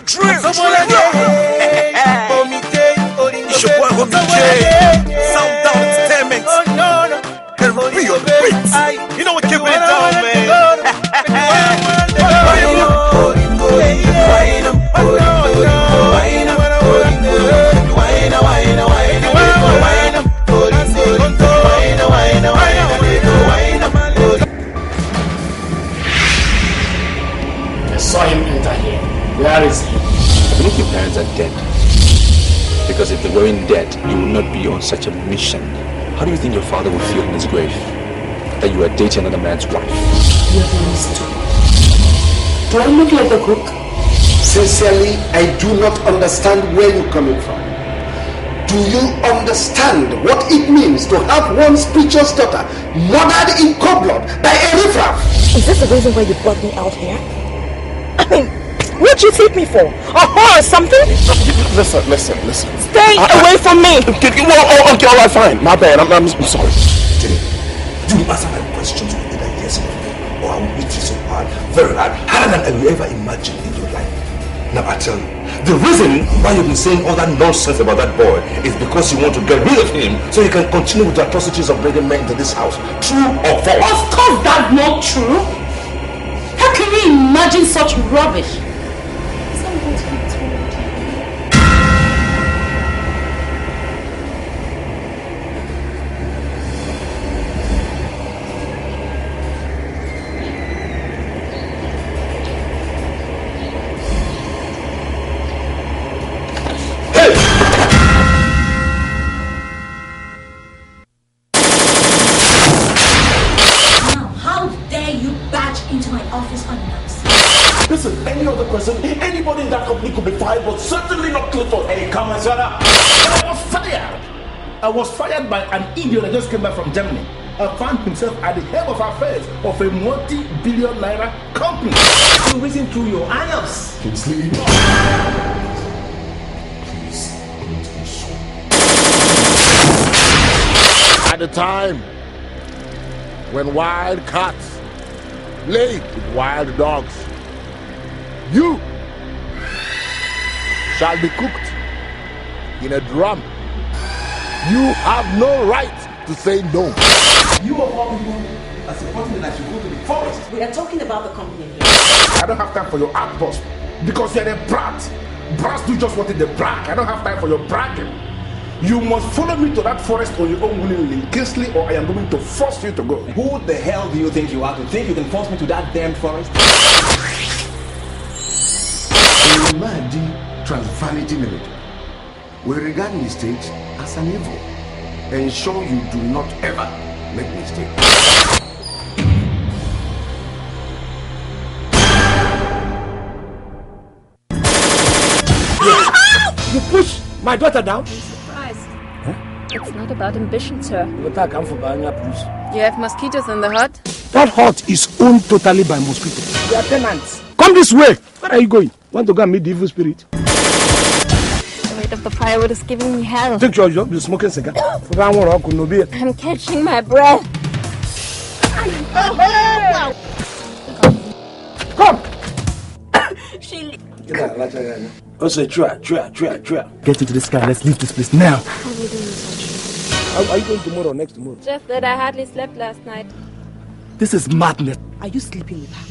the drill. It's your boy Homie J. Sound Down Entertainment. And we on the beats. You know what keeping it down, man. I saw him enter here. Where is he? I believe your parents are dead. Because if they weren't dead, you would not be on such a mission. How do you think your father would feel in his grave? That you are dating another man's wife? You're very stupid. Do I look like a cook? Sincerely, I do not understand where you're coming from. Do you understand what it means to have one's preacher's daughter murdered in cold blood by a riffraff? Is this the reason why you brought me out here? I mean, what'd you take me for? A whore or something? Listen. Stay away from me! Okay, alright, fine. My bad, I'm sorry. You answer my questions with either yes or no, or I will beat you so hard, very hard, harder than you ever imagined in your life. Now I tell you, the reason why you've been saying all that nonsense about that boy is because you want to get rid of him so you can continue with the atrocities of bringing men into this house. True or false? Of course that's not true. How can you imagine such rubbish? Listen, any other person, anybody in that company could be fired, but certainly not Clifford. Hey, come on, shut up. I was fired by an idiot that just came back from Germany and found himself at the head of affairs of a multi-billion naira company. You reason through your anus. Kingsley. Please, don't be so. At the time when wild cats played with wild dogs, you shall be cooked in a drum. You have no right to say no. You of all people are supporting that I should go to the forest. We are talking about the company here. I don't have time for your outburst because you're a brat. Brats do just what they brag. I don't have time for your bragging. You must follow me to that forest on your own willingly, Kingsley, or I am going to force you to go. Who the hell do you think you are to think you can force me to that damn forest? In Mahdi Transvanity Limited, we regard mistakes as an evil. Ensure you do not ever make mistakes. You push my daughter down? Surprise. Huh? It's not about ambition, sir. You have mosquitoes in the hut? That hut is owned totally by mosquitoes. They are tenants. Come this way. Where are you going? Want to go and meet the evil spirit? The weight of the firewood is giving me hell. Take your job. You're smoking cigar. I'm catching my breath. Come. She... Also, try. Get into the sky. Let's leave this place now. How will do such? Are you going tomorrow or next tomorrow? Just that I hardly slept last night. This is madness. Are you sleeping with her?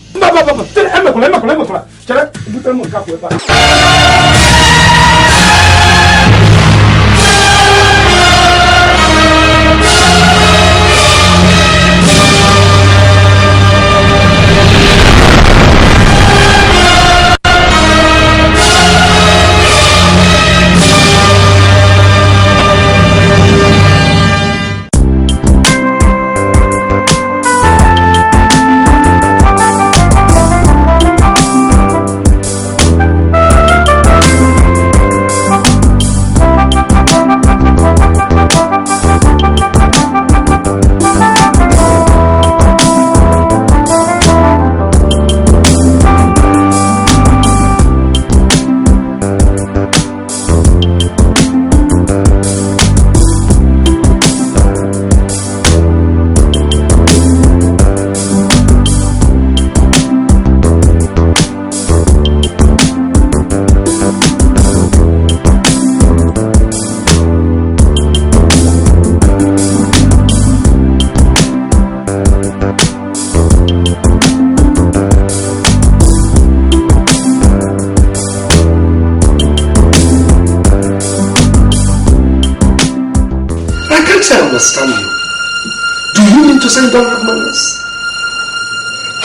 say you don't have manners?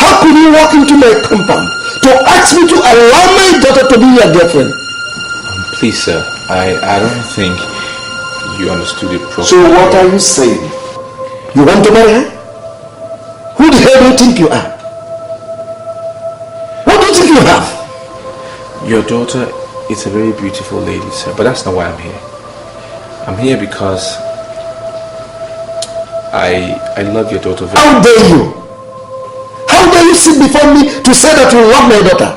How could you walk into my compound to ask me to allow my daughter to be your girlfriend? Please, sir, I don't think you understood it properly. So what are you saying? You want to marry her? Who the hell do you think you are? What do you think you have? Your daughter is a very beautiful lady, sir, but that's not why I'm here. I'm here because I love your daughter very much. How dare you? How dare you sit before me to say that you love my daughter?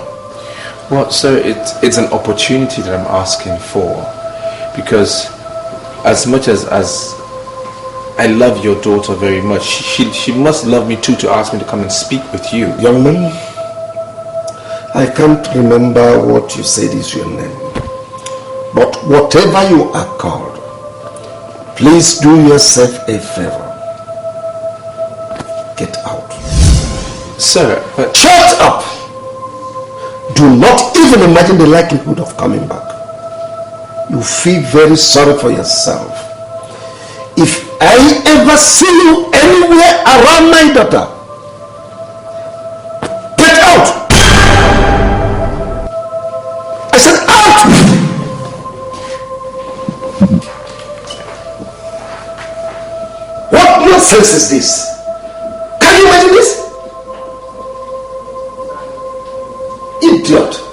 Well, sir, it's an opportunity that I'm asking for, because as much as I love your daughter very much, she must love me too to ask me to come and speak with you. Young man, I can't remember what you said is your name, but whatever you are called, please do yourself a favor. Get out. Sir, but... Shut up! Do not even imagine the likelihood of coming back. You feel very sorry for yourself. If I ever see you anywhere around my daughter, get out! I said out! What nonsense is this? Can you imagine this? Idiot!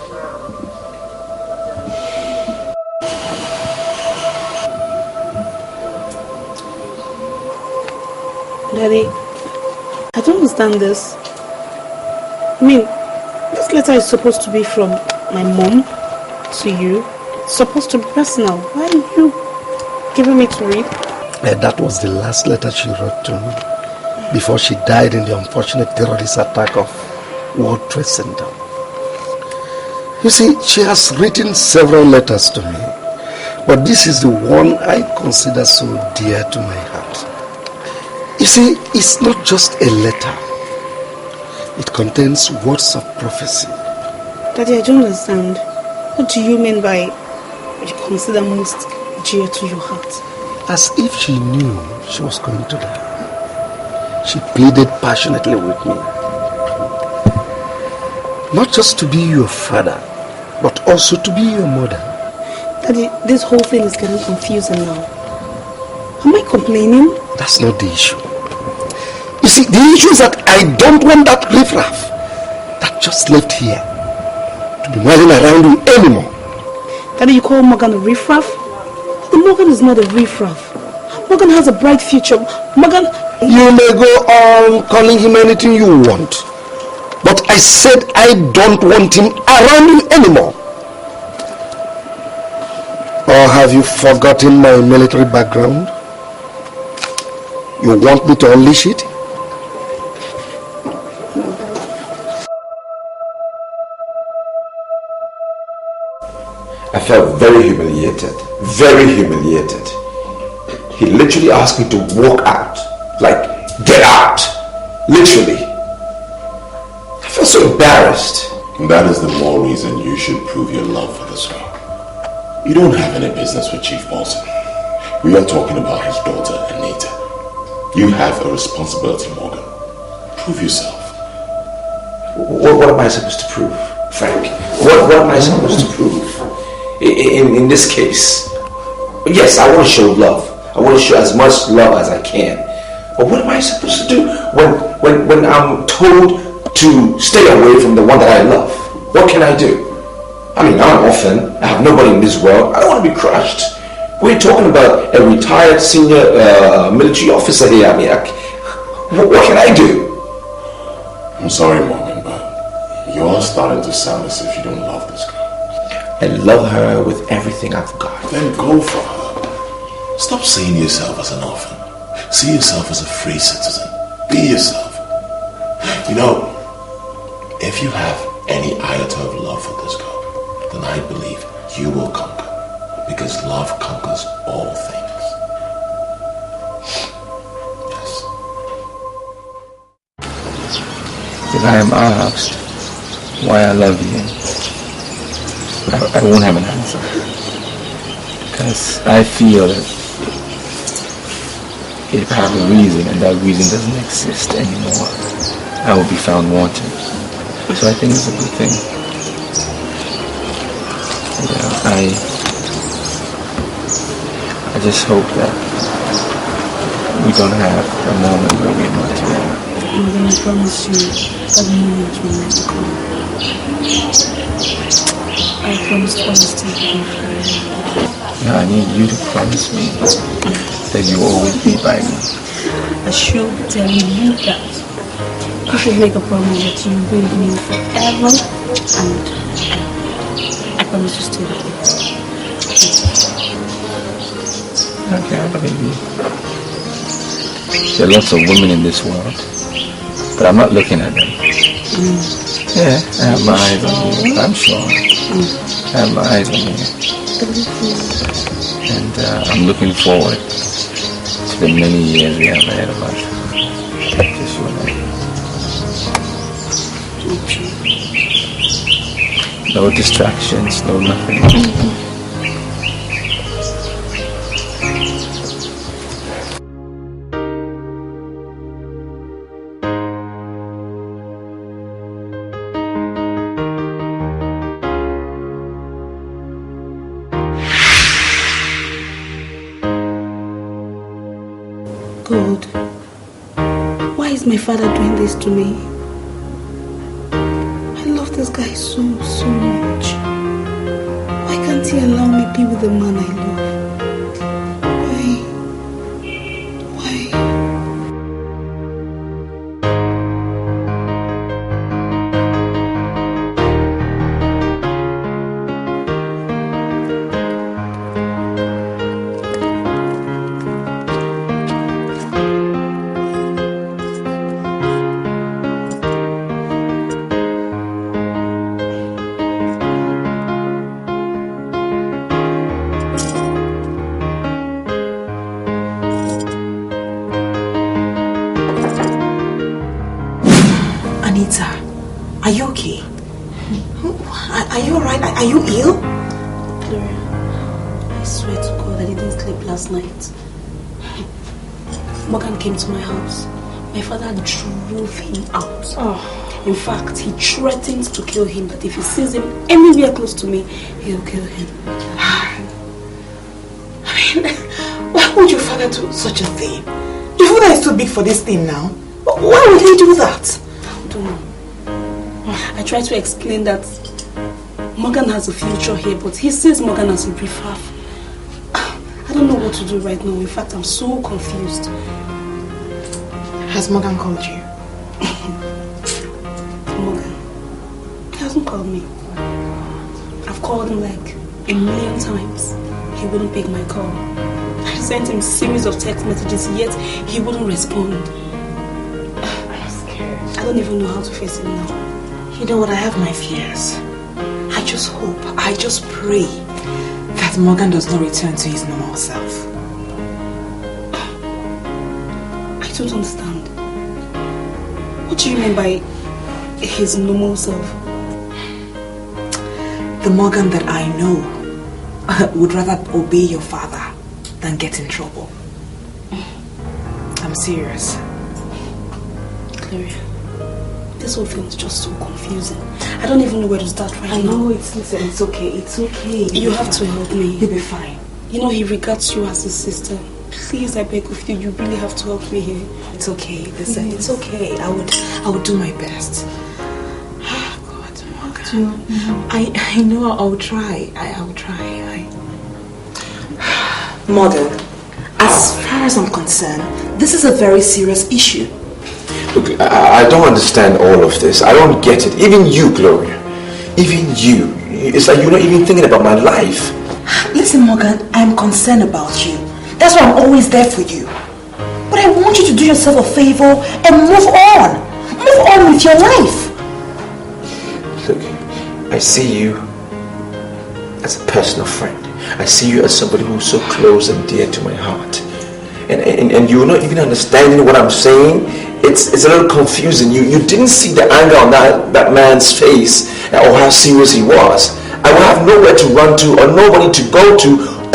Daddy, I don't understand this. I mean, this letter is supposed to be from my mom to you. It's supposed to be personal. Why are you giving me to read? That was the last letter she wrote to me before she died in the unfortunate terrorist attack of World Trade Center. You see, she has written several letters to me, but this is the one I consider so dear to my heart. You see, it's not just a letter. It contains words of prophecy. Daddy, I don't understand. What do you mean by what you consider most dear to your heart? As if she knew she was going to die. She pleaded passionately with me. Not just to be your father, but also to be your mother. Daddy, this whole thing is getting confusing now. Am I complaining? That's not the issue. You see, the issue is that I don't want that riffraff that just left here to be running around you anymore. Daddy, you call Morgan a riffraff? Morgan is not a riffraff. Morgan has a bright future. Morgan... You may go on calling him anything you want. But I said I don't want him around you anymore. Or have you forgotten my military background? You want me to unleash it? I felt very humiliated. Very humiliated. He literally asked me to walk out. Like, get out. Literally. I felt so embarrassed. And that is the more reason you should prove your love for this girl. You don't have any business with Chief Paulson. We are talking about his daughter, Anita. You have a responsibility, Morgan. Prove yourself. What am I supposed to prove, Frank? What am I supposed to prove? In this case, yes, I want to show love. I want to show as much love as I can. But what am I supposed to do when I'm told to stay away from the one that I love? What can I do? I mean, I'm an orphan. I have nobody in this world. I don't want to be crushed. We're talking about a retired senior military officer here. I mean, what can I do? I'm sorry, Morgan, but you're starting to sound as if you don't love this girl. I love her with everything I've got. Then go for her. Stop seeing yourself as an orphan. See yourself as a free citizen. Be yourself. You know, if you have any iota of love for this girl, then I believe you will conquer. Because love conquers all things. Yes. If I am asked why I love you, I won't have an answer. Because I feel that if I have a reason and that reason doesn't exist anymore, I will be found wanting. So I think it's a good thing. Yeah, I just hope that we don't have a moment where we're not together. I'm going to promise you that moment will never come. I promise honesty and forever. Yeah, I need you to promise me that you will always be by me. I should tell you that. You should make a promise that you will be with me forever and I promise to stay with you. Okay, I believe you. There are lots of women in this world, but I'm not looking at them. Yeah, I have my eyes on you. I'm sure. I have my eyes on you. And I'm looking forward to the many years we have ahead of us. Just you and I. No distractions, no nothing. God, why is my father doing this to me? I love this guy so much. Why can't he allow me to be with the man I love? Are you okay? Are you alright? Are you ill? Gloria, I swear to God I didn't sleep last night. Morgan came to my house. My father drove him out. In fact, he threatened to kill him, that if he sees him anywhere close to me, he'll kill him. I mean, why would your father do such a thing? Your father is too big for this thing now. Why would he do that? I don't know. I tried to explain that Morgan has a future here, but he says Morgan has a brief half. I don't know what to do right now. In fact, I'm so confused. Has Morgan called you? Morgan, he hasn't called me. I've called him like 1,000,000 times. He wouldn't pick my call. I sent him a series of text messages, yet he wouldn't respond. I'm scared. I don't even know how to face him now. You know what, I have my fears. I just hope, I just pray that Morgan does not return to his normal self. I don't understand. What do you mean by his normal self? The Morgan that I know would rather obey your father than get in trouble. I'm serious. Gloria, this whole thing is just so confusing. I don't even know where to start right now. I know, it's okay, it's okay. You have to help me. You'll be fine. You know he regards you as his sister. Please, I beg of you, you really have to help me here. It's okay, listen, it's okay. I would do my best. God, Morgan. I know I'll try. I'll try. Morgan, as far as I'm concerned, this is a very serious issue. Look, I don't understand all of this. I don't get it. Even you, Gloria. Even you. It's like you're not even thinking about my life. Listen, Morgan, I'm concerned about you. That's why I'm always there for you. But I want you to do yourself a favor and move on. Move on with your life. Look, I see you as a personal friend. I see you as somebody who's so close and dear to my heart. And you're not even understanding what I'm saying. It's a little confusing. You didn't see the anger on that man's face or how serious he was. I will have nowhere to run to or nobody to go to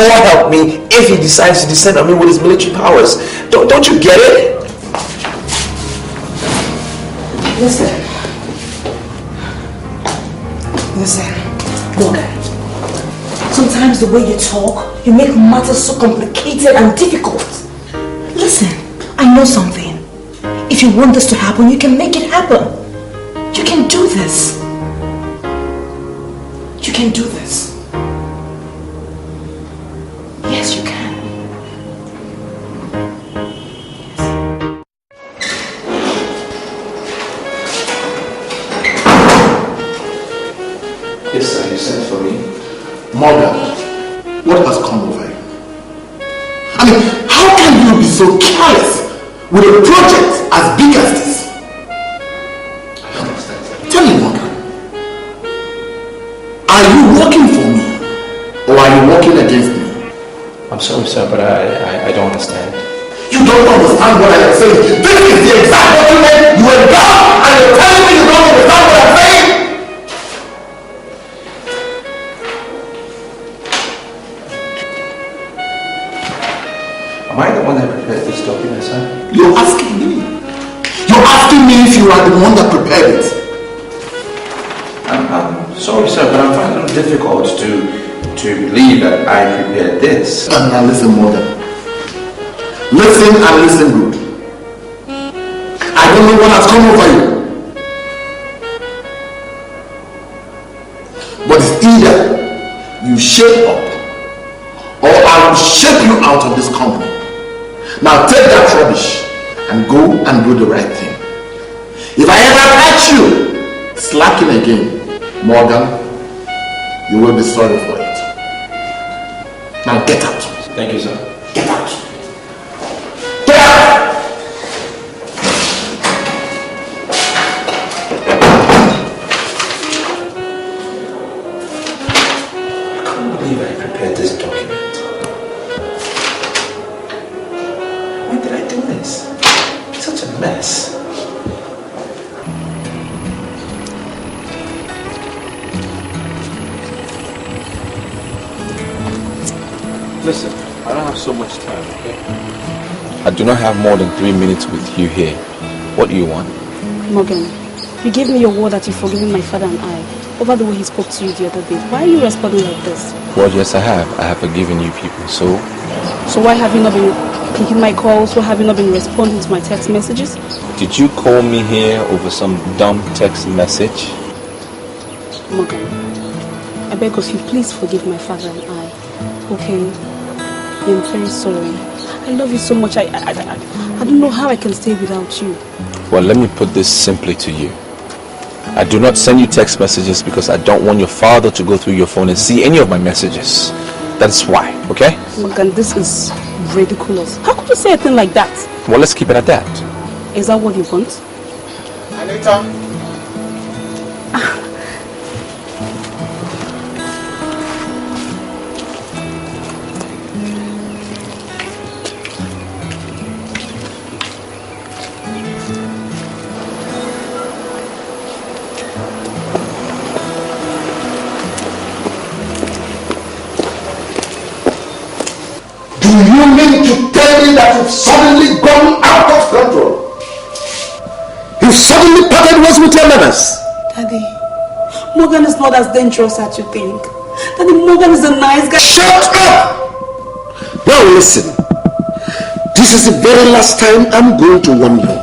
or help me if he decides to descend on me with his military powers. Don't you get it? Listen, Morgan. Sometimes the way you talk, you make matters so complicated and difficult. Listen, I know something. If you want this to happen, you can make it happen. You can do this. You can do this. Yes, you can. Yes, sir, you sent for me. Morgan, what has come over you? I mean, how can you be so careless with a project as big as this? I understand. Tell me, Morgan, are you working for me or are you working against me? I'm sorry, sir, but I don't understand. You don't understand what I am saying. This is the exact document you were down and you're telling me you don't understand what I'm saying? Am I the one that prepared this document, sir? You're asking me. You're asking me if you are the one that prepared it. I'm sorry, sir, but I'm finding it difficult to believe that I prepared this. And now listen, Morgan. Listen and listen good. I don't know what has come over you. But it's either you shape up or I will shape you out of this company. Now take that rubbish and go and do the right thing. If I ever catch you slacking again, Morgan, you will be sorry for it. Now get out. Thank you, sir. Get out. Get out! I can't believe I prepared this document. When did I do this? Such a mess. Listen, I don't have so much time, okay? I do not have more than 3 minutes with you here. What do you want? Morgan, you gave me your word that you've forgiven my father and I over the way he spoke to you the other day. Why are you responding like this? Well, yes, I have. I have forgiven you people, so... So why have you not been picking my calls? Why have you not been responding to my text messages? Did you call me here over some dumb text message? Morgan, I beg of you, please forgive my father and I. Okay? I'm very sorry. I love you so much. I don't know how I can stay without you. Well, let me put this simply to you. I do not send you text messages because I don't want your father to go through your phone and see any of my messages. That's why, okay? Morgan, this is ridiculous. How could you say a thing like that? Well, let's keep it at that. Is that what you want? Anita. Do you mean to tell me that you've suddenly gone out of control? You've suddenly parted ways with your manners? Daddy, Morgan is not as dangerous as you think. Daddy, Morgan is a nice guy. Shut up! Now listen. This is the very last time I'm going to warn you.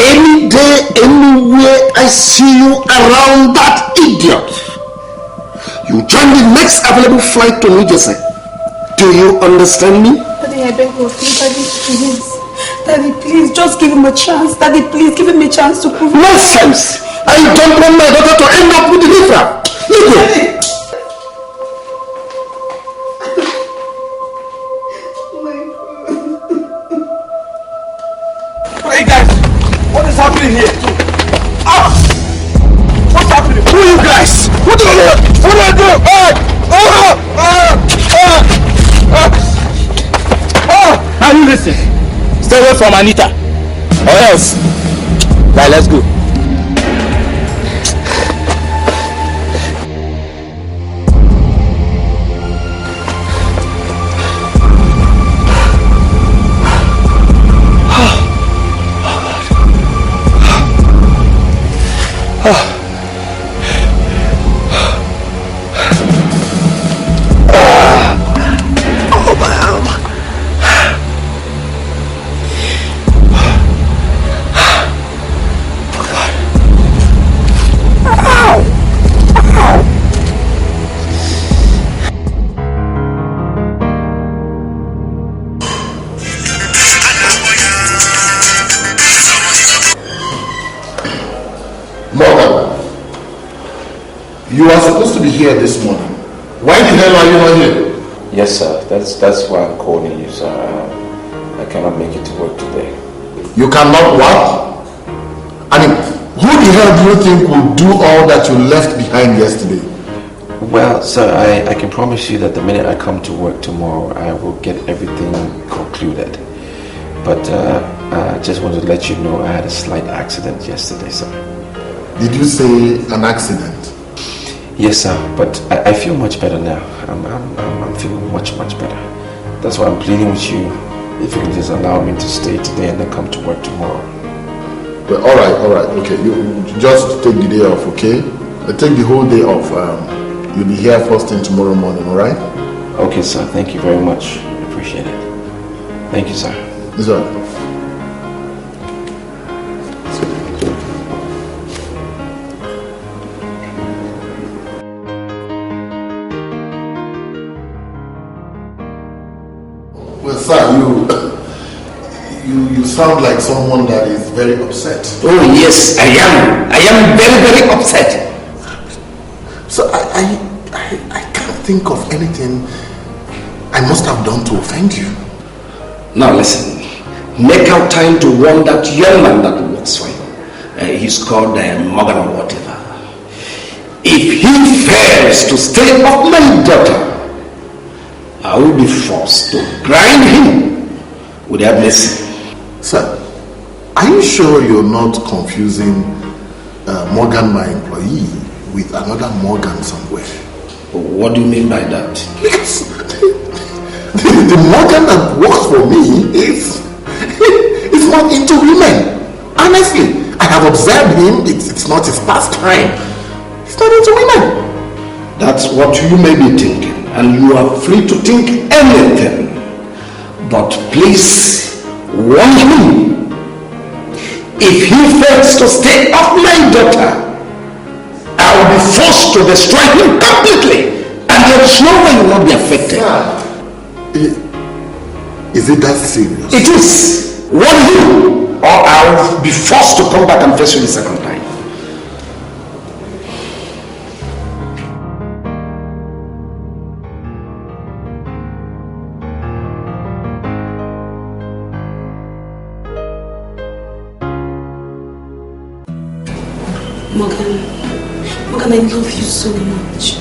Any day, anywhere I see you around that idiot, you join the next available flight to New Jersey. Do you understand me? Daddy, I beg of you, Daddy, please. Daddy, please, just give him a chance. Daddy, please, give him a chance to prove it. Nonsense! I don't want my daughter to end up with the liver. Look. Hey guys, what is happening here? Ah! What's happening? Who are you guys? What do I do? What do I do? Now you listen. Stay away from Anita. Or else. Right, let's go. You are supposed to be here this morning. Why the hell are you not here? Yes, sir. That's why I'm calling you, sir. I cannot make it to work today. You cannot what? I mean, who the hell do you think will do all that you left behind yesterday? Well, sir, I can promise you that the minute I come to work tomorrow, I will get everything concluded. But I just wanted to let you know I had a slight accident yesterday, sir. Did you say an accident? Yes, sir, but I feel much better now. I'm feeling much better. That's why I'm pleading with you, if you can just allow me to stay today and then come to work tomorrow. Well, all right, okay. You just take the day off, okay? Take the whole day off. You'll be here first thing tomorrow morning, all right? Okay, sir. Thank you very much. I appreciate it. Thank you, sir. It's all right. Well, sir, you sound like someone that is very upset. Oh yes, I am. I am very upset. So I can't think of anything I must have done to offend you. Now listen, make out time to warn that young man that works for you. He's called Morgan or whatever. If he fails to stay off my daughter, I will be forced to grind him without mercy. Sir, are you sure you're not confusing Morgan, my employee, with another Morgan somewhere? What do you mean by that? Because the Morgan that works for me is not into women. Honestly, I have observed him. It's not his pastime. He's not into women. That's what you may be thinking, and you are free to think anything. But please warn him. If he fails to stay off my daughter, I will be forced to destroy him completely, and there is no way he will not be affected. Is it that serious? It is. Warn him, or I will be forced to come back and face you the second time. Morgan, I love you so much.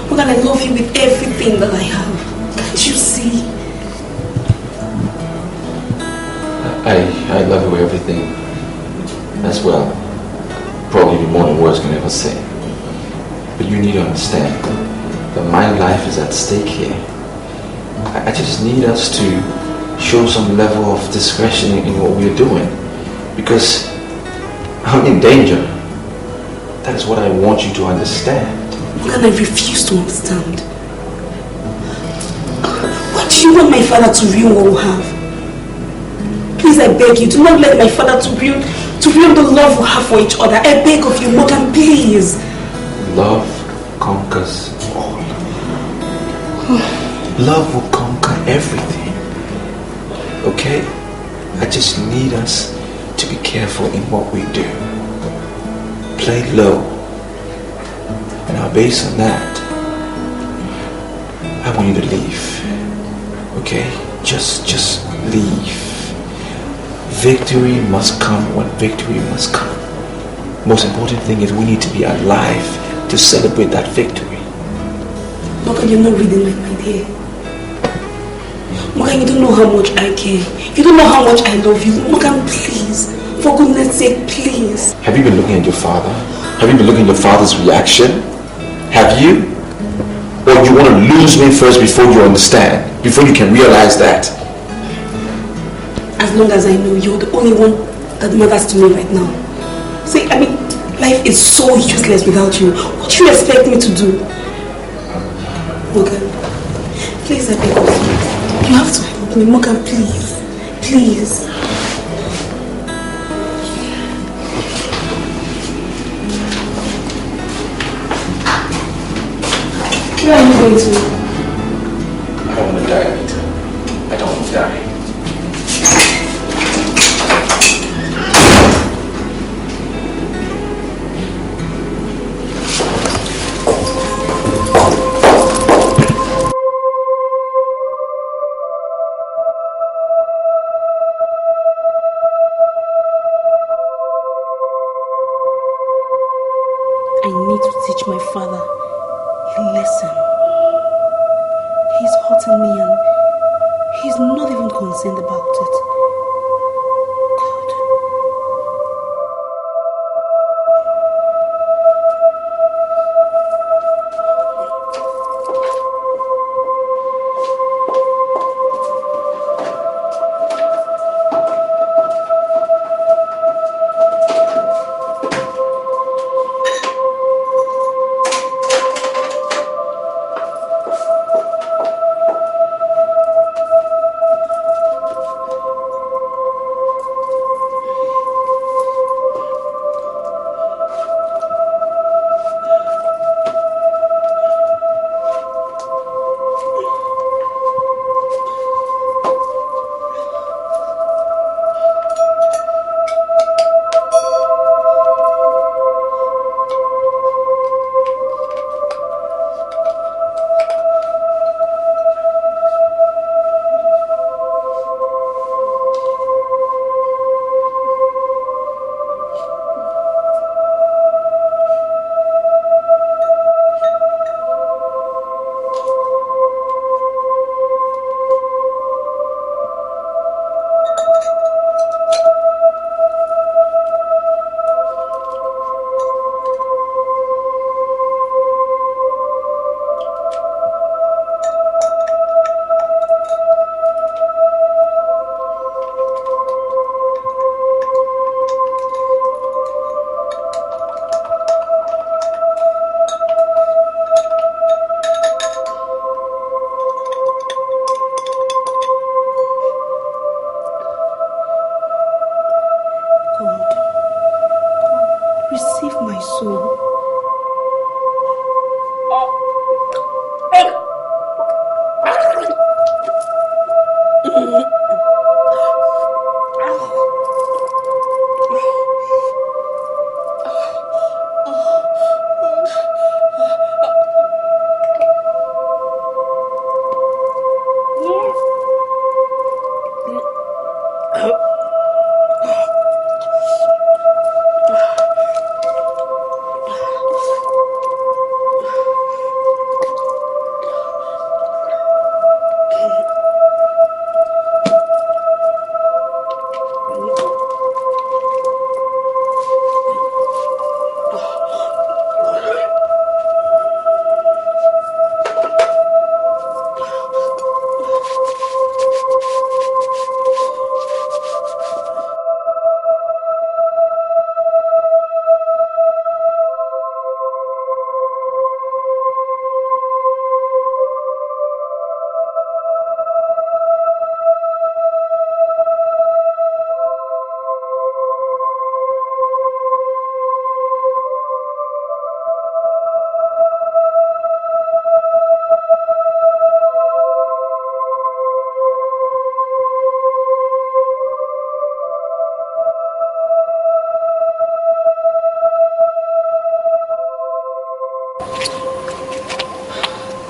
Morgan, I love you with everything that I have. Can't you see? I love you with everything as well. Probably more than words can ever say. But you need to understand that my life is at stake here. I just need us to show some level of discretion in what we're doing. Because I'm in danger. That is what I want you to understand. Morgan, I refuse to understand. Why do you want my father to ruin what we have? Please, I beg you, do not let my father to ruin the love we have for each other. I beg of you, Morgan, please. Love conquers all. Love will conquer everything. Okay? I just need us to be careful in what we do. Play low. And now based on that, I want you to leave. Okay? Just leave. Victory must come when victory must come. Most important thing is we need to be alive to celebrate that victory. Morgan, you're not reading my mind here. Morgan, you don't know how much I care. You don't know how much I love you. Morgan, please. For goodness sake, please. Have you been looking at your father? Have you been looking at your father's reaction? Have you? Or you want to lose me first before you understand? Before you can realize that? As long as I know you're the only one that matters to me right now. See, I mean, life is so useless without you. What do you expect me to do? Morgan, please, I beg of you. You have to help me. Morgan, please. Please. Where are you going to? I don't want to die, Anita. I don't want to die. I need to teach my father a lesson. He's hurting me and he's not even concerned about it.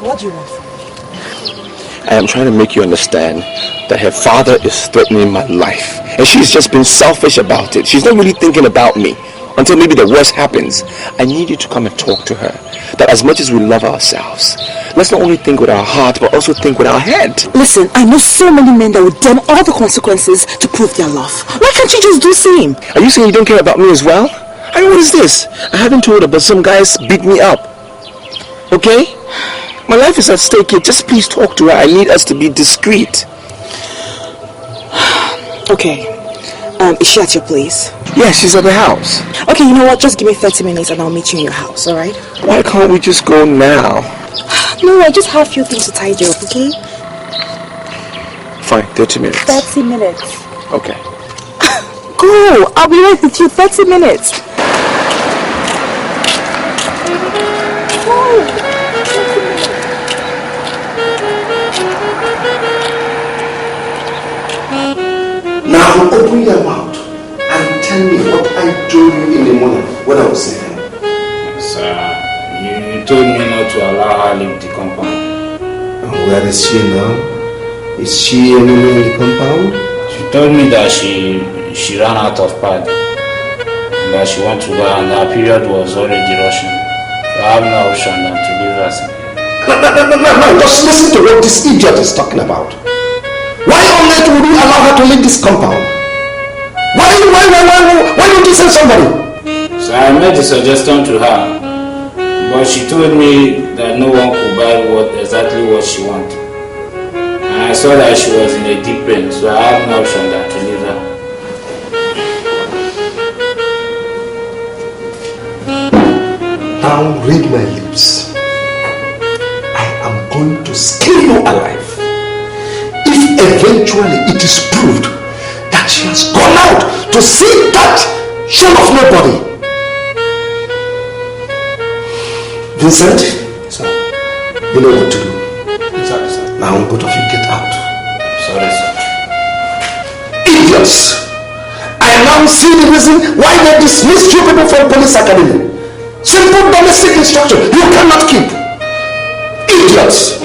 What do you want from me? I am trying to make you understand that her father is threatening my life. And she's just been selfish about it. She's not really thinking about me until maybe the worst happens. I need you to come and talk to her. That as much as we love ourselves, let's not only think with our heart, but also think with our head. Listen, I know so many men that would damn all the consequences to prove their love. Why can't you just do the same? Are you saying you don't care about me as well? I mean, what is this? I haven't told her, but some guys beat me up. Okay? My life is at stake here. Just please talk to her. I need us to be discreet. Okay. Is she at your place? Yeah, she's at the house. Okay, you know what? Just give me 30 minutes and I'll meet you in your house, alright? Why can't we just go now? No, I just have a few things to tidy up, okay? Fine, 30 minutes. 30 minutes. Okay. Go! I'll be right with you. 30 minutes. Go! Now open your mouth and tell me what I told you in the morning when I was saying. Sir, you told me not to allow her leave the compound. And where is she now? Is she anywhere in the compound? She told me that she ran out of pad. that she went to her and her period was already rushing. So I have no option than to leave her. No, just listen to what this idiot is talking about. Why on earth would you allow her to leave this compound? Why don't you send somebody? So I made the suggestion to her, but she told me that no one could buy exactly what she wanted. And I saw that she was in a deep pain, so I have no option than to leave her. Now read my lips. I am going to skin you alive. If eventually it is proved that she has gone out to see that shame of nobody. Vincent, sir, you know what to do. Sorry, sir. Now both of you get out. Sorry, sir. Idiots! I now see the reason why they dismissed you people from police academy. Simple domestic instruction you cannot keep. Idiots!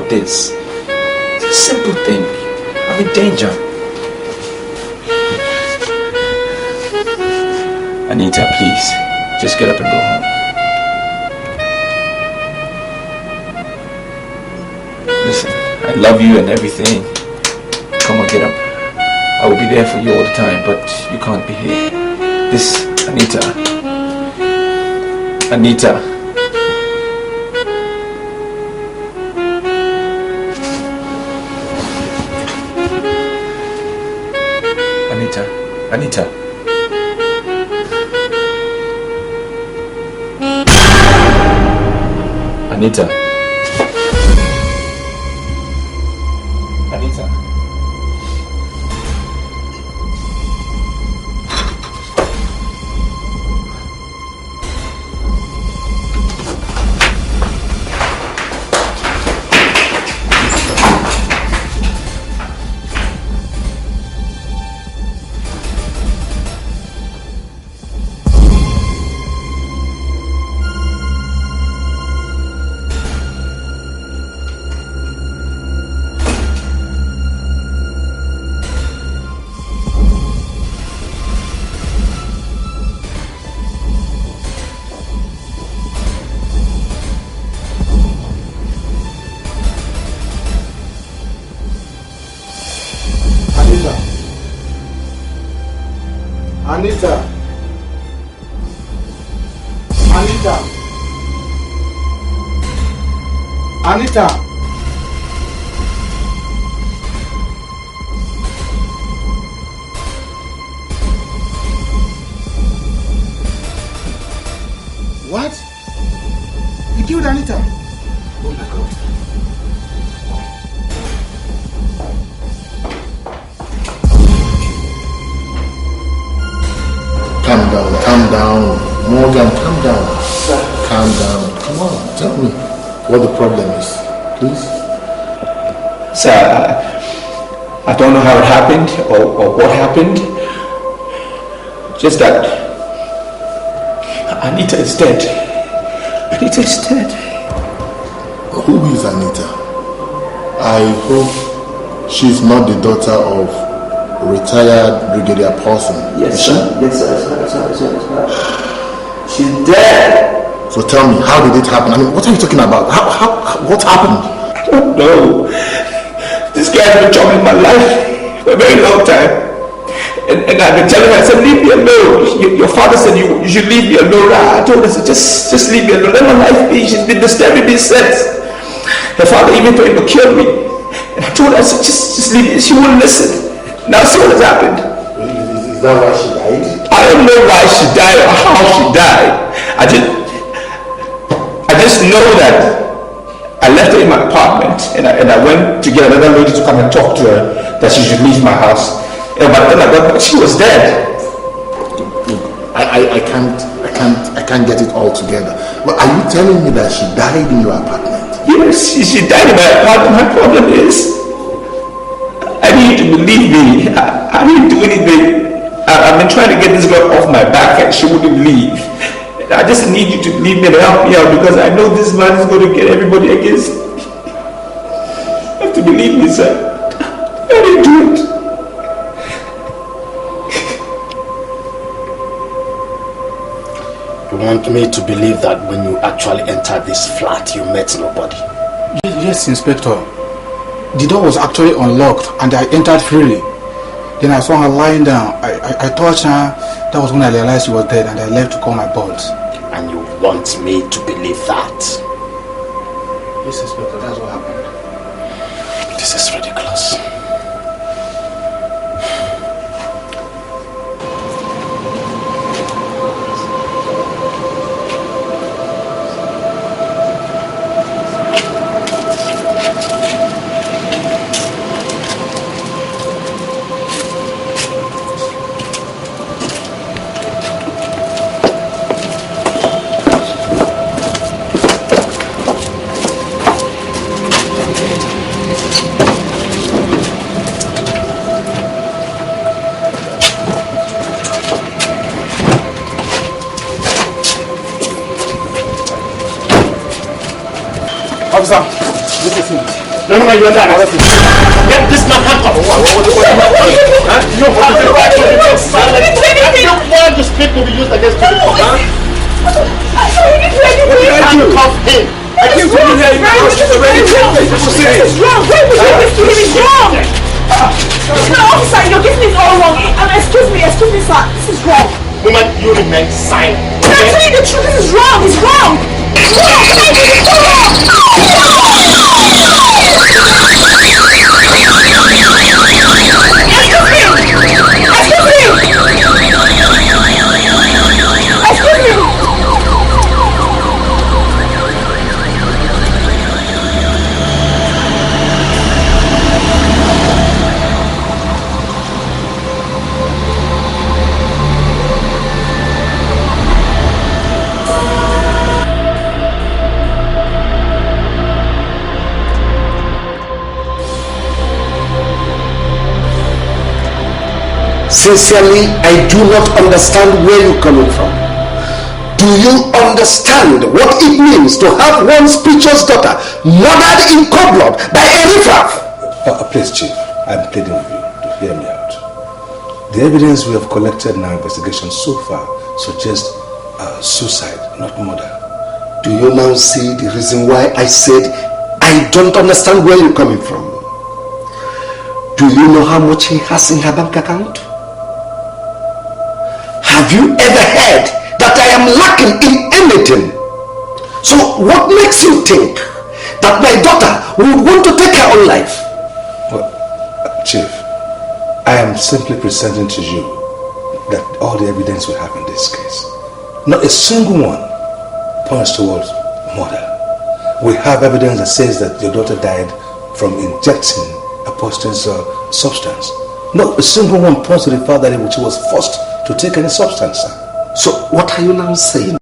This. It's a simple thing. I'm in danger. Anita, please. Just get up and go home. Listen, I love you and everything. Come on, get up. I will be there for you all the time, but you can't be here. This, Anita. Anita. Anita. Anita. Anita. Anita! What? You killed Anita? Oh my God. Calm down. Morgan, calm down. Calm down. Come on, tell me what the problem is, please. Sir, I don't know how it happened or what happened. Just that Anita is dead. Anita is dead. Who is Anita? I hope she's not the daughter of retired Brigadier Paulson. Yes, sir. Yes, sir. She's dead. So tell me, how did it happen? I mean, what are you talking about? What happened? I don't know. This guy has been troubling my life for a very long time. And I've been telling her, I said, leave me alone. Your father said you should leave me alone. I told her, just leave me alone. Let my life be. She's been disturbing me since. Her father even thought he would kill me. And I told her, I said, just leave me. She wouldn't listen. Now see what has happened. Is that why she died? I don't know why she died or how she died. I just know that I left her in my apartment and I went to get another lady to come and talk to her that she should leave my house. And by the time I got back, she was dead. I can't get it all together. But are you telling me that she died in your apartment? Yes, she died in my apartment. My problem is, I need you to believe me. I didn't do anything. I've been trying to get this girl off my back and she wouldn't leave. I just need you to leave me and help me out because I know this man is going to get everybody against me. You have to believe me, sir. I didn't do it. You want me to believe that when you actually entered this flat, you met nobody? Yes, Inspector. The door was actually unlocked and I entered freely. Then I saw her lying down. I touched her. That was when I realized she was dead and I left to call my boss. And you want me to believe that? Yes, Inspector, that's what happened. This is ridiculous. Officer, this is it. No, you're not. Get this man handcuffed. You have the right to remain silent. Your word to speak will be used against you. Handcuff him. I came to you here in the house. She's already dead. This is wrong. Why would you do this to me? It's wrong. No, officer, you're getting it all wrong. Excuse me, sir. This is wrong. Woman, you remain silent. I'm telling you the truth. This is wrong. It's wrong. It's wrong. It's wrong. Sincerely, I do not understand where you're coming from. Do you understand what it means to have one's preacher's daughter murdered in cold blood by a riffraff? Please, Chief, I'm pleading with you to hear me out. The evidence we have collected in our investigation so far suggests suicide, not murder. Do you now see the reason why I said I don't understand where you're coming from? Do you know how much he has in her bank account? Have you ever heard that I am lacking in anything? So what makes you think that my daughter would want to take her own life? Well, Chief, I am simply presenting to you that all the evidence we have in this case, not a single one points towards murder. We have evidence that says that your daughter died from injecting a poisonous substance. Not a single one points to the fact that she was forced to take any substance. So what are you now saying?